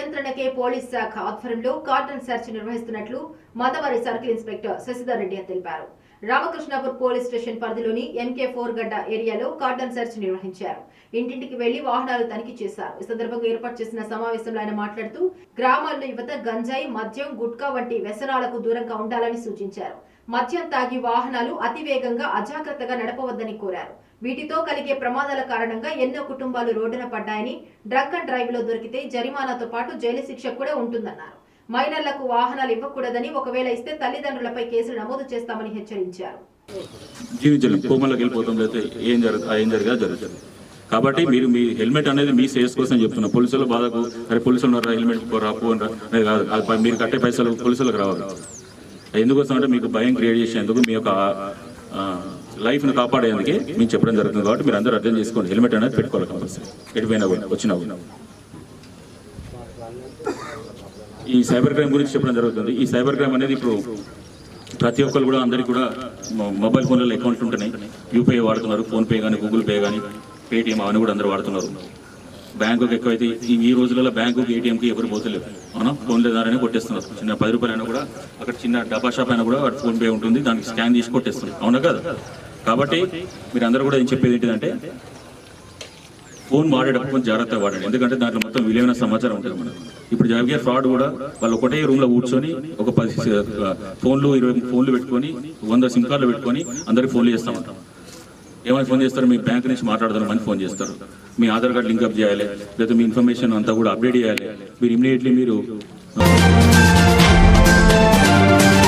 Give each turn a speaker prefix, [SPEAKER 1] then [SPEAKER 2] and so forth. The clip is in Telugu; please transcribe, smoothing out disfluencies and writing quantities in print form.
[SPEAKER 1] నియంత్రణకే పోలీస్ శాఖ ఆధ్వర్యంలో కార్డన్ సెర్చ్ నిర్వహిస్తున్నట్లు మందమరి సర్కిల్ ఇన్స్పెక్టర్ శశిధర్ రెడ్డి తెలిపారు. రామకృష్ణాపూర్ పోలీస్ స్టేషన్ పరిధిలోని MK4 గడ్డ ఏరియాలో కార్డన్ సెర్చ్ నిర్వహించారు. ఇంటింటికి వెళ్లి వాహనాలు తనిఖీ చేశారు. ఈ సందర్భంగా ఏర్పాటు చేసిన సమావేశంలో ఆయన మాట్లాడుతూ గ్రామాల్లో యువత గంజాయి, మద్యం, గుట్కా వంటి వ్యసనాలకు దూరంగా ఉండాలని సూచించారు. మద్యం తాగి వాహనాలు అతివేగంగా అజాగ్రత్తగా నడపవద్దని కోరారు. వీటితో కలిగే ప్రమాదాల కారణంగా ఎన్నో కుటుంబాలు రోడ్డున పడ్డాయని, డ్రంక్ అండ్ డ్రైవ్ లో దొరికితే జరిమానాతో పాటు జైలు శిక్ష కూడా ఉంటుందన్నారు. మైనర్లకు వాహనాలు ఇవ్వకూడదని, ఒకవేళ ఇస్తే తల్లిదండ్రులపై కేసులు నమోదు చేస్తామని హెచ్చరించారు.
[SPEAKER 2] కాబట్టి మీరు మీ హెల్మెట్ అనేది మీ సేఫ్ కోసం చెప్తున్నా. పోలీసులు బాధకు అరే పోలీసులు ఉన్నారా హెల్మెట్ రాపు అని కాదు, మీరు కట్టే పైసలు పోలీసులకు రావాలి. ఎందుకోసం అంటే మీకు భయం క్రియేట్ చేసేందుకు, మీ యొక్క లైఫ్ను కాపాడేందుకే మేము చెప్పడం జరుగుతుంది. కాబట్టి మీరు అందరూ అర్థం చేసుకోండి, హెల్మెట్ అనేది పెట్టుకోవాలి కంపల్సరీ ఎటుపోయినా వచ్చినా. ఈ సైబర్ క్రైమ్ గురించి చెప్పడం జరుగుతుంది. ఈ సైబర్ క్రైమ్ అనేది ఇప్పుడు ప్రతి ఒక్కరు కూడా అందరికీ కూడా మొబైల్ ఫోన్లలో అకౌంట్లు ఉంటున్నాయి. యూపీఐ వాడుతున్నారు, ఫోన్పే కానీ, గూగుల్ పే కానీ, పేటిఎం అవన్నీ కూడా అందరూ వాడుతున్నారు. బ్యాంకుకి ఎక్కువైతే ఈ రోజులలో బ్యాంకుకి, ATMకి ఎవరు పోతలేరు. అవునా, ఫోన్లే ద్వారానే కొట్టేస్తున్నారు. చిన్న 10 రూపాయలు అయినా కూడా అక్కడ చిన్న డబ్బా షాప్ అయినా కూడా ఫోన్పే ఉంటుంది, దానికి స్కాన్ చేసి కొట్టేస్తున్నారు. అవునా కదా? కాబట్టి మీరు అందరూ కూడా ఏం చెప్పేది ఏంటిదంటే ఫోన్ వాడేటప్పుడు జాగ్రత్తగా వాడండి. ఎందుకంటే దాంట్లో మొత్తం విలువైన సమాచారం ఉంటుంది మనకు. ఇప్పుడు జరిగే ఫ్రాడ్ కూడా వాళ్ళు ఒకటే రూమ్లో కూర్చొని ఒక 10 ఫోన్లు 20 ఫోన్లు పెట్టుకొని 100 సిమ్ కార్డులు పెట్టుకొని అందరికి ఫోన్లు చేస్తామంటాం. ఏమైనా ఫోన్ చేస్తారు, మీ బ్యాంక్ నుంచి మాట్లాడతారు, మంచి ఫోన్ చేస్తారు. మీ ఆధార్ కార్డు లింకప్ చేయాలి, లేదా మీ ఇన్ఫర్మేషన్ అంతా కూడా అప్డేట్ చేయాలి. మీరు ఇమీడియట్లీ మీరు